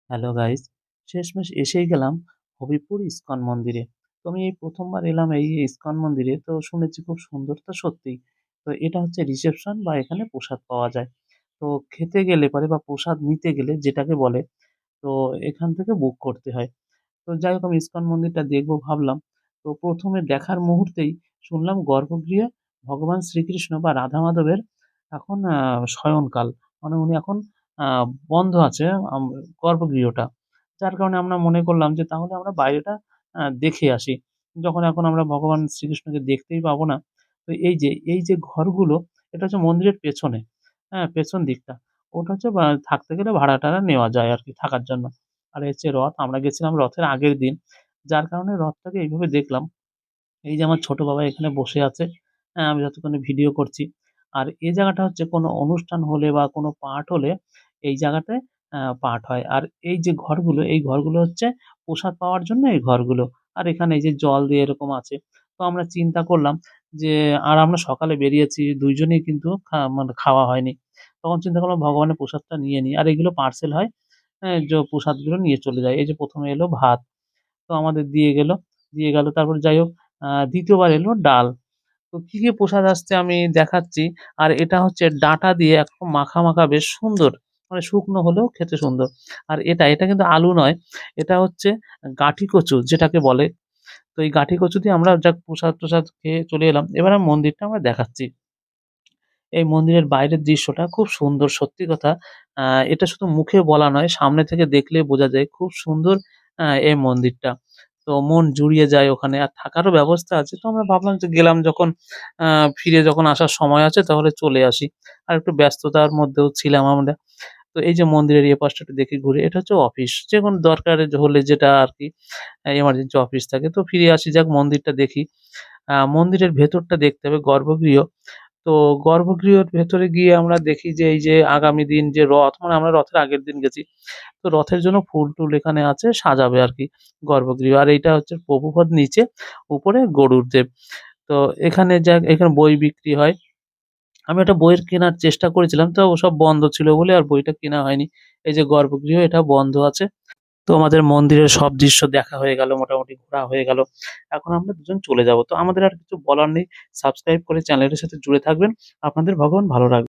Hello guys, শেষমেশ এসেই গেলাম হবিপুর ইস্কন মন্দিরে। তো আমি এই ১ম বার এলাম এই ইস্কন মন্দিরে। তো শুনেছি খুব সুন্দর তো সত্যিই। তো এটা হচ্ছে রিসেপশন বা এখানে প্রসাদ পাওয়া যায়। তো খেতে গেলে পরে বা প্রসাদ নিতে গেলে যেটাকে বলে, তো এখান থেকে বুক করতে হয়। তো যাই হোক আমি ইস্কন মন্দিরটা দেখব ভাবলাম। তো ১ম এ দেখার মুহূর্তেই শুনলাম গর্ভগৃহে ভগবান শ্রীকৃষ্ণ বা রাধা মাধবের এখন শয়নকাল। মানে উনি এখন আ বন্ধ আছে গর্ভগৃহটা। যার কারণে আমরা মনে করলাম যে তাহলে আমরা বাইরেটা দেখে আসি। যখন এখন আমরা ভগবান শ্রীকৃষ্ণকে দেখতেই পাবো না। তো এই যে ঘরগুলো এটা হচ্ছে মন্দিরের পেছনে, হ্যাঁ? পেছন দিকটা। ওটা হচ্ছে থাকতে গেলে ভাড়া-টাড়া নেওয়া যায় আরকি থাকার জন্য। আর এই হচ্ছে রথ। আমরা গেছিলাম রথের আগের দিন। যার কারণে রথটাকে এইভাবে দেখলাম। এই যে আমার ছোট বাবা এখানে বসে আছে, হ্যাঁ? আমি যতক্ষণে ভিডিও করছি। আর এই জায়গাটা হচ্ছে কোনো অনুষ্ঠান হলে বা কোনো পাঠ হলে এই জায়গাটায় পাঠ হয়। আর এই যে ঘরগুলো, এই ঘরগুলো হচ্ছে প্রসাদ পাওয়ার জন্য এই ঘরগুলো। আর এখানে এই যে জল দিয়ে এরকম আছে। তো আমরা চিন্তা করলাম যে আর আমরা সকালে বেরিয়েছি ২ জনেই কিন্তু মানে খাওয়া হয়নি। তখন চিন্তা করলাম ভগবানের প্রসাদটা নিয়ে নিই। আর এগুলো পার্সেল হয়, হ্যাঁ? প্রসাদগুলো নিয়ে চলে যায়। এই যে ১ম এ এলো ভাত। তো আমাদের দিয়ে গেল। তারপর যাই হোক ২য় বার এলো ডাল। তো কি প্রসাদ আসছে আমি দেখাচ্ছি। আর এটা হচ্ছে ডাঁটা দিয়ে একদম মাখা, মাখা বেশ সুন্দর। মানে শুকনো হলেও খেতে সুন্দর। আর এটা কিন্তু আলু নয়। এটা হচ্ছে গাঁঠি কচু যেটাকে বলে। তো এই গাঁঠি কচু দিয়ে আমরা যাক প্রসাদ-টসাদ খেয়ে চলে এলাম। এবার আমি মন্দিরটা আমরা দেখাচ্ছি। এই মন্দিরের বাইরের দৃশ্যটা খুব সুন্দর সত্যি কথা। আ এটা শুধু মুখে বলা নয়, সামনে থেকে দেখলেই বোঝা যায় খুব সুন্দর এই মন্দিরটা। তো মন জুড়িয়ে যায় ওখানে। আর থাকারও ব্যবস্থা আছে। তো আমরা ভাবলাম যে গেলাম যখন আ ফিরে যখন আসার সময় আছে তাহলে চলে আসি। আর একটু ব্যস্ততার মধ্যেও ছিলাম আমরা। তো এই যে মন্দিরের এ পাশটা একটু দেখি ঘুরে। এটা হচ্ছে অফিস। যেকোনো দরকারে হলে যেটা আরকি এমার্জেন্সি অফিস থাকে। তো ফিরে আসি যাক মন্দিরটা দেখি। মন্দিরের ভেতরটা দেখতে হবে গর্ভগৃহ। তো গর্ভগৃহের ভেতরে গিয়ে আমরা দেখি যে এই যে আগামী দিন যে রথ মানে আমরা রথের আগের দিন গেছি। তো রথের জন্য ফুল-টুল এখানে আছে সাজাবে আরকি গর্ভগৃহ। আর এইটা হচ্ছে প্রভুপদ নিচে, উপরে গরুর দেব। তো এখানে বই বিক্রি হয়। আমি একটা বইয়ের কেনার চেষ্টা করেছিলাম তো সব বন্ধ ছিল বলে আর বইটা কেনা হয়নি। এই যে গর্ভগৃহ এটা বন্ধ আছে। তো আমাদের মন্দিরের সব দৃশ্য দেখা হয়ে গেল, মোটামুটি ঘোরা হয়ে গেল। এখন আমরা দুজন চলে যাব। তো আমাদের আর কিছু বলার নেই। সাবস্ক্রাইব করে চ্যানেলটির সাথে জুড়ে থাকবেন। আপনাদের ভগবান ভালো রাখবেন।